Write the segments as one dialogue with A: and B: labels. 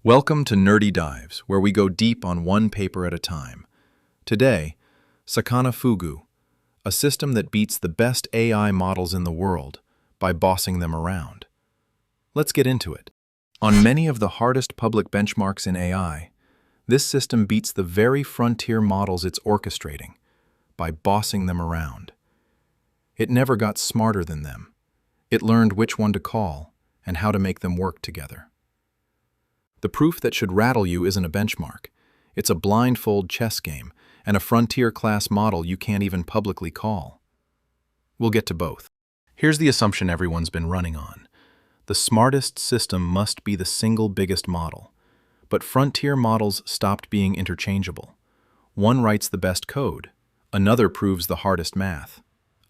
A: Welcome to Nerdy Dives, where we go deep on one paper at a time. Today, Sakana Fugu, a system that beats the best AI models in the world by bossing them around. Let's get into it. On many of the hardest public benchmarks in AI, this system beats the very frontier models it's orchestrating by bossing them around. It never got smarter than them. It learned which one to call and how to make them work together. The proof that should rattle you isn't a benchmark. It's a blindfold chess game and a frontier-class model you can't even publicly call. We'll get to both. Here's the assumption everyone's been running on. The smartest system must be the single biggest model. But frontier models stopped being interchangeable. One writes the best code. Another proves the hardest math.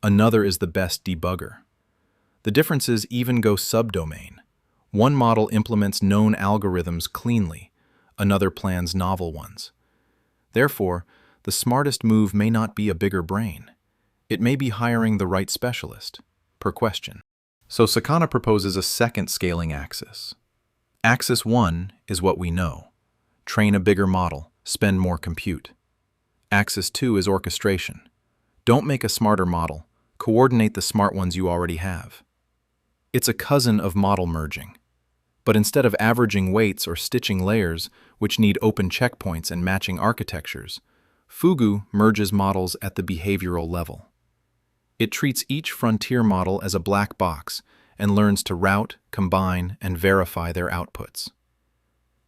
A: Another is the best debugger. The differences even go subdomain. One model implements known algorithms cleanly, another plans novel ones. Therefore, the smartest move may not be a bigger brain. It may be hiring the right specialist, per question. So Sakana proposes a second scaling axis. Axis 1 is what we know. Train a bigger model, spend more compute. Axis 2 is orchestration. Don't make a smarter model, coordinate the smart ones you already have. It's a cousin of model merging. But instead of averaging weights or stitching layers, which need open checkpoints and matching architectures, Fugu merges models at the behavioral level. It treats each frontier model as a black box and learns to route, combine, and verify their outputs.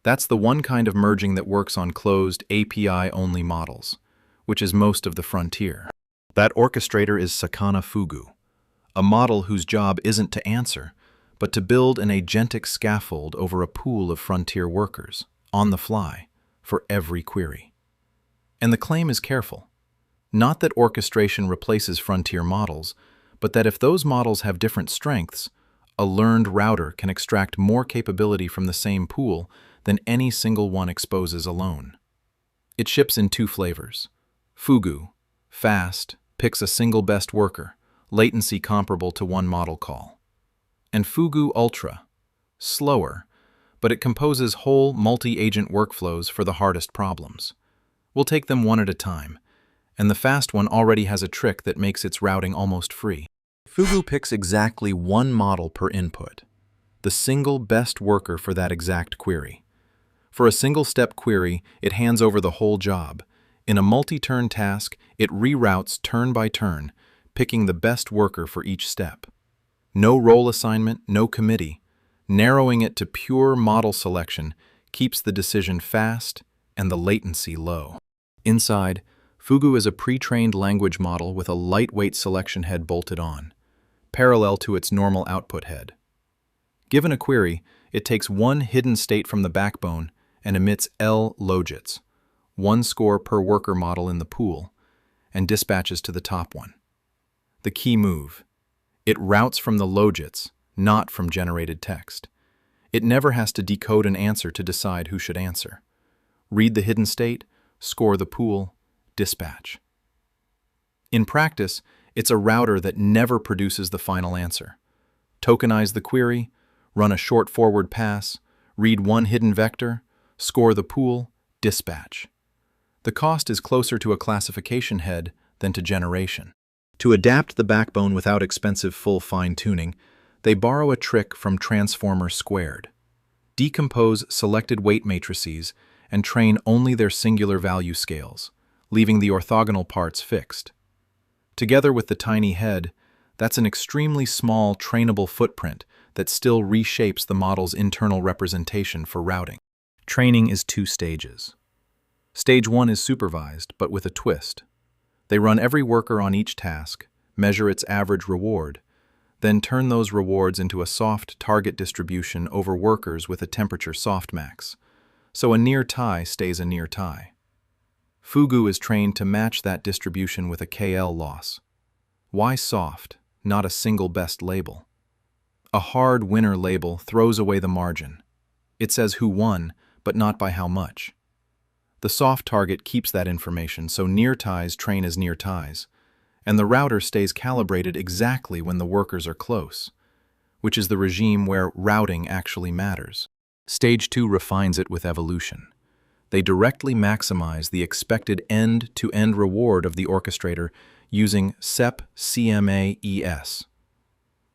A: That's the one kind of merging that works on closed, API-only models, which is most of the frontier. That orchestrator is Sakana Fugu, a model whose job isn't to answer, but to build an agentic scaffold over a pool of frontier workers, on the fly, for every query. And the claim is careful. Not that orchestration replaces frontier models, but that if those models have different strengths, a learned router can extract more capability from the same pool than any single one exposes alone. It ships in two flavors. Fugu, fast, picks a single best worker, latency comparable to one model call. And Fugu-Ultra, slower, but it composes whole multi-agent workflows for the hardest problems. We'll take them one at a time, and the fast one already has a trick that makes its routing almost free. Fugu picks exactly one model per input, the single best worker for that exact query. For a single-step query, it hands over the whole job. In a multi-turn task, it reroutes turn by turn, picking the best worker for each step. No role assignment, no committee. Narrowing it to pure model selection keeps the decision fast and the latency low. Inside, Fugu is a pre-trained language model with a lightweight selection head bolted on, parallel to its normal output head. Given a query, it takes one hidden state from the backbone and emits L logits, one score per worker model in the pool, and dispatches to the top one. The key move. It routes from the logits, not from generated text. It never has to decode an answer to decide who should answer. Read the hidden state, score the pool, dispatch. In practice, it's a router that never produces the final answer. Tokenize the query, run a short forward pass, read one hidden vector, score the pool, dispatch. The cost is closer to a classification head than to generation. To adapt the backbone without expensive full fine-tuning, they borrow a trick from Transformer Squared. Decompose selected weight matrices and train only their singular value scales, leaving the orthogonal parts fixed. Together with the tiny head, that's an extremely small trainable footprint that still reshapes the model's internal representation for routing. Training is two stages. Stage 1 is supervised, but with a twist. They run every worker on each task, measure its average reward, then turn those rewards into a soft target distribution over workers with a temperature softmax, so a near tie stays a near tie. Fugu is trained to match that distribution with a KL loss. Why soft, not a single best label? A hard winner label throws away the margin. It says who won, but not by how much. The soft target keeps that information, so near ties train as near ties, and the router stays calibrated exactly when the workers are close, which is the regime where routing actually matters. Stage 2 refines it with evolution. They directly maximize the expected end-to-end reward of the orchestrator using SEP-CMAES,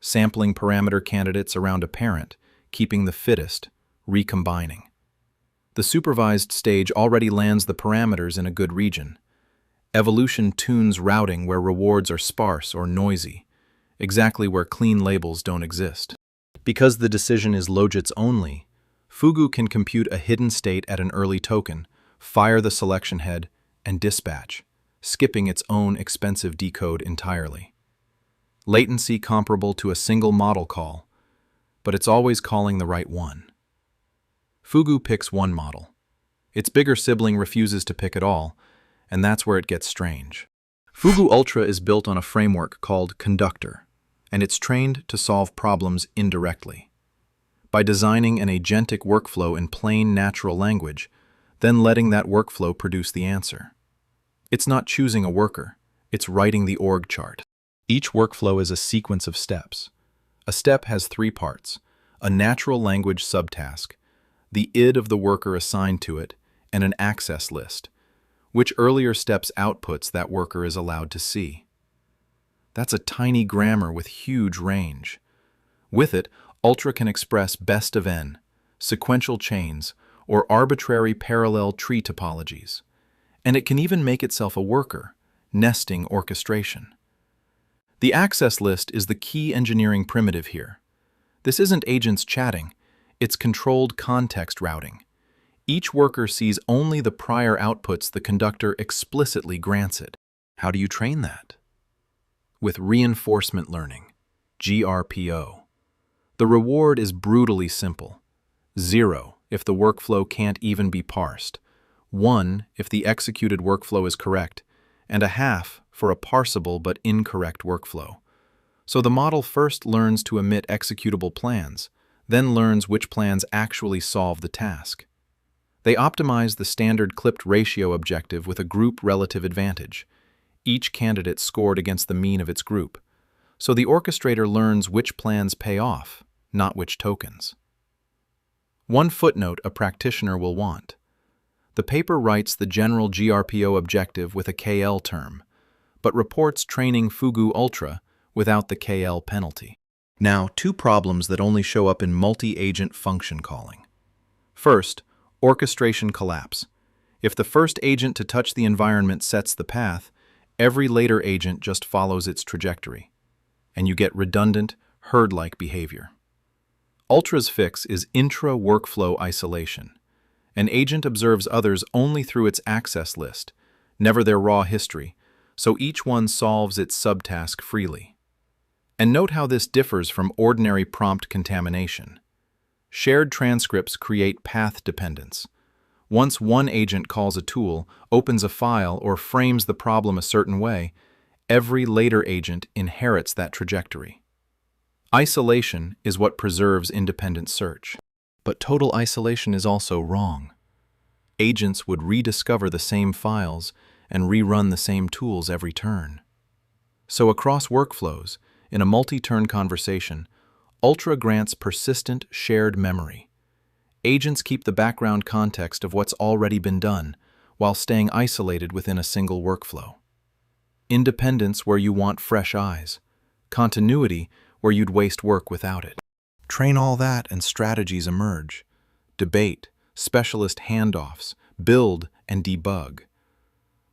A: sampling parameter candidates around a parent, keeping the fittest, recombining. The supervised stage already lands the parameters in a good region. Evolution tunes routing where rewards are sparse or noisy, exactly where clean labels don't exist. Because the decision is logits only, Fugu can compute a hidden state at an early token, fire the selection head, and dispatch, skipping its own expensive decode entirely. Latency comparable to a single model call, but it's always calling the right one. Fugu picks one model. Its bigger sibling refuses to pick at all, and that's where it gets strange. Fugu-Ultra is built on a framework called Conductor, and it's trained to solve problems indirectly. By designing an agentic workflow in plain natural language, then letting that workflow produce the answer. It's not choosing a worker, it's writing the org chart. Each workflow is a sequence of steps. A step has 3 parts: a natural language subtask, the id of the worker assigned to it, and an access list, which earlier steps outputs that worker is allowed to see. That's a tiny grammar with huge range. With it, Ultra can express best of n, sequential chains, or arbitrary parallel tree topologies. And it can even make itself a worker, nesting orchestration. The access list is the key engineering primitive here. This isn't agents chatting, it's controlled context routing. Each worker sees only the prior outputs the conductor explicitly grants it. How do you train that? With reinforcement learning, GRPO. The reward is brutally simple. 0 if the workflow can't even be parsed, 1 if the executed workflow is correct, and a half for a parsable but incorrect workflow. So the model first learns to emit executable plans, then learns which plans actually solve the task. They optimize the standard clipped ratio objective with a group relative advantage, each candidate scored against the mean of its group. So the orchestrator learns which plans pay off, not which tokens. One footnote a practitioner will want. The paper writes the general GRPO objective with a KL term, but reports training Fugu-Ultra without the KL penalty. Now, 2 problems that only show up in multi-agent function calling. First, orchestration collapse. If the first agent to touch the environment sets the path, every later agent just follows its trajectory, and you get redundant, herd-like behavior. Ultra's fix is intra-workflow isolation. An agent observes others only through its access list, never their raw history, so each one solves its subtask freely. And note how this differs from ordinary prompt contamination. Shared transcripts create path dependence. Once one agent calls a tool, opens a file, or frames the problem a certain way, every later agent inherits that trajectory. Isolation is what preserves independent search. But total isolation is also wrong. Agents would rediscover the same files and rerun the same tools every turn. So across workflows, in a multi-turn conversation, Ultra grants persistent shared memory. Agents keep the background context of what's already been done, while staying isolated within a single workflow. Independence where you want fresh eyes. Continuity where you'd waste work without it. Train all that and strategies emerge. Debate, specialist handoffs, build and debug.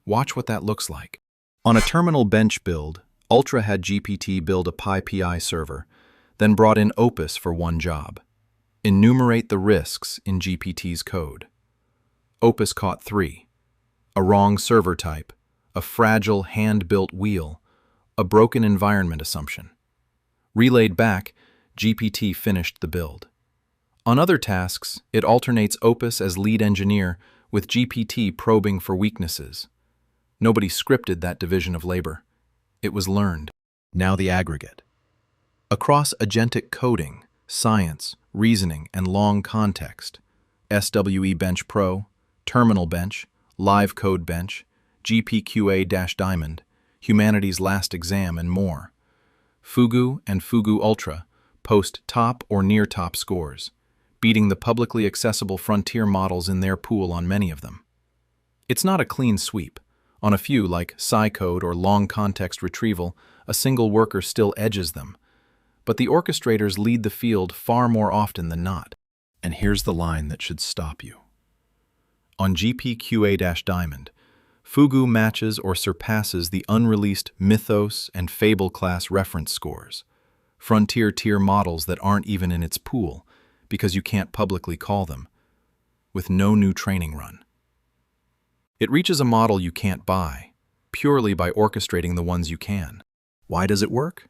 A: Watch what that looks like. On a terminal bench build, Ultra had GPT build a PyPI server, then brought in Opus for one job. Enumerate the risks in GPT's code. Opus caught 3. A wrong server type, a fragile hand-built wheel, a broken environment assumption. Relayed back, GPT finished the build. On other tasks, it alternates Opus as lead engineer with GPT probing for weaknesses. Nobody scripted that division of labor. It was learned. Now the aggregate. Across agentic coding, science, reasoning, and long context, SWE-Bench Pro, Terminal Bench, LiveCodeBench, GPQA-Diamond, Humanity's Last Exam, and more. Fugu and Fugu-Ultra post top or near top scores, beating the publicly accessible frontier models in their pool on many of them. It's not a clean sweep. On a few, like PsyCode or long context retrieval, a single worker still edges them. But the orchestrators lead the field far more often than not. And here's the line that should stop you. On GPQA-Diamond, Fugu matches or surpasses the unreleased Mythos and Fable class reference scores, frontier tier models that aren't even in its pool because you can't publicly call them, with no new training run. It reaches a model you can't buy, purely by orchestrating the ones you can. Why does it work?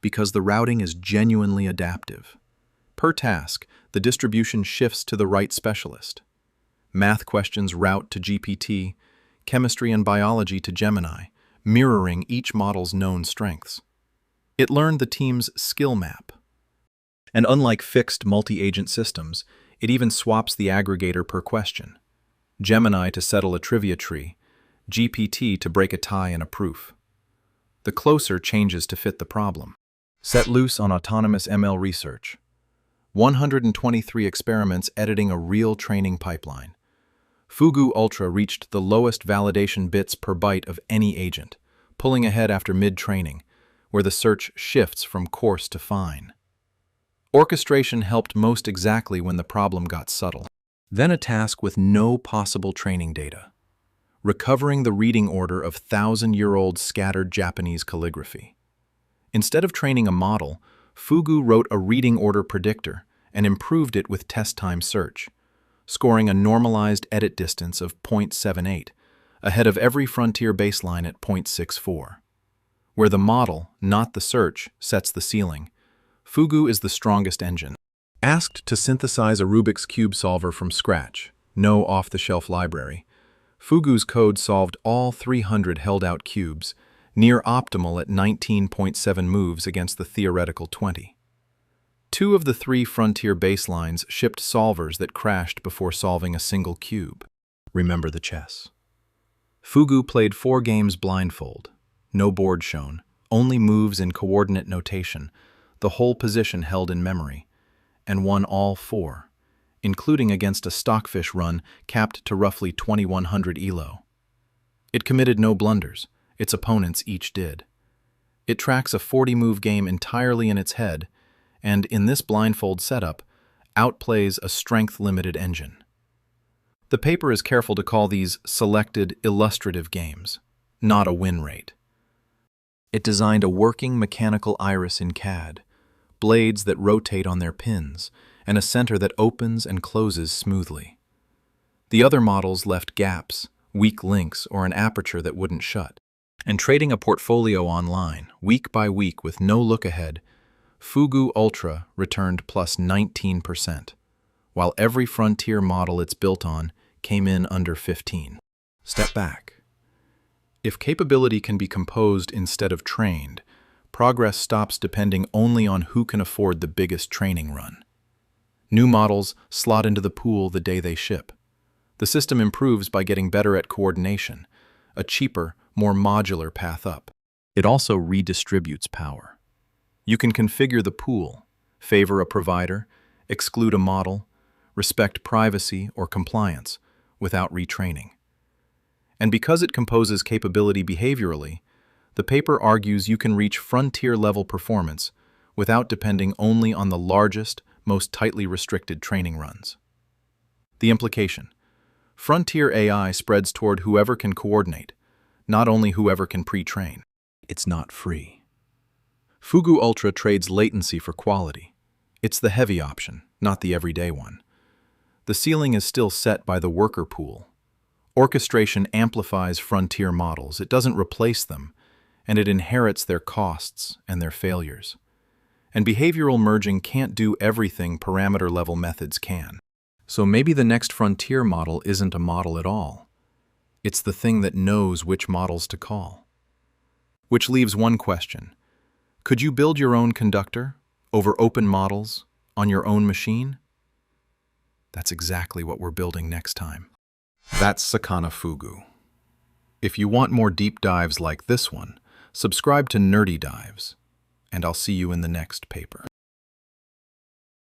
A: Because the routing is genuinely adaptive. Per task, the distribution shifts to the right specialist. Math questions route to GPT, chemistry and biology to Gemini, mirroring each model's known strengths. It learned the team's skill map. And unlike fixed multi-agent systems, it even swaps the aggregator per question. Gemini to settle a trivia tree, GPT to break a tie in a proof. The closer changes to fit the problem. Set loose on autonomous ML research. 123 experiments editing a real training pipeline. Fugu-Ultra reached the lowest validation bits per byte of any agent, pulling ahead after mid-training, where the search shifts from coarse to fine. Orchestration helped most exactly when the problem got subtle. Then a task with no possible training data. Recovering the reading order of 1,000-year-old scattered Japanese calligraphy. Instead of training a model, Fugu wrote a reading order predictor and improved it with test time search, scoring a normalized edit distance of 0.78, ahead of every frontier baseline at 0.64. Where the model, not the search, sets the ceiling, Fugu is the strongest engine. Asked to synthesize a Rubik's Cube solver from scratch, no off-the-shelf library, Fugu's code solved all 300 held-out cubes, near optimal at 19.7 moves against the theoretical 20. 2 of the 3 frontier baselines shipped solvers that crashed before solving a single cube. Remember the chess. Fugu played 4 games blindfold, no board shown, only moves in coordinate notation, the whole position held in memory, and won all 4, including against a stockfish run capped to roughly 2100 ELO. It committed no blunders, its opponents each did. It tracks a 40-move game entirely in its head, and in this blindfold setup, outplays a strength-limited engine. The paper is careful to call these selected illustrative games, not a win rate. It designed a working mechanical iris in CAD, blades that rotate on their pins, and a center that opens and closes smoothly. The other models left gaps, weak links, or an aperture that wouldn't shut. And trading a portfolio online, week by week with no look ahead, Fugu-Ultra returned plus 19%, while every frontier model it's built on came in under 15. Step back. If capability can be composed instead of trained, progress stops depending only on who can afford the biggest training run. New models slot into the pool the day they ship. The system improves by getting better at coordination, a cheaper, more modular path up. It also redistributes power. You can configure the pool, favor a provider, exclude a model, respect privacy or compliance without retraining. And because it composes capability behaviorally, the paper argues you can reach frontier-level performance without depending only on the largest, most tightly restricted training runs. The implication: frontier AI spreads toward whoever can coordinate, not only whoever can pre-train. It's not free. Fugu-Ultra trades latency for quality. It's the heavy option, not the everyday one. The ceiling is still set by the worker pool. Orchestration amplifies frontier models. It doesn't replace them, and it inherits their costs and their failures. And behavioral merging can't do everything parameter-level methods can. So maybe the next frontier model isn't a model at all. It's the thing that knows which models to call. Which leaves one question. Could you build your own conductor over open models on your own machine? That's exactly what we're building next time. That's Sakana Fugu. If you want more deep dives like this one, subscribe to Nerdy Dives, and I'll see you in the next paper.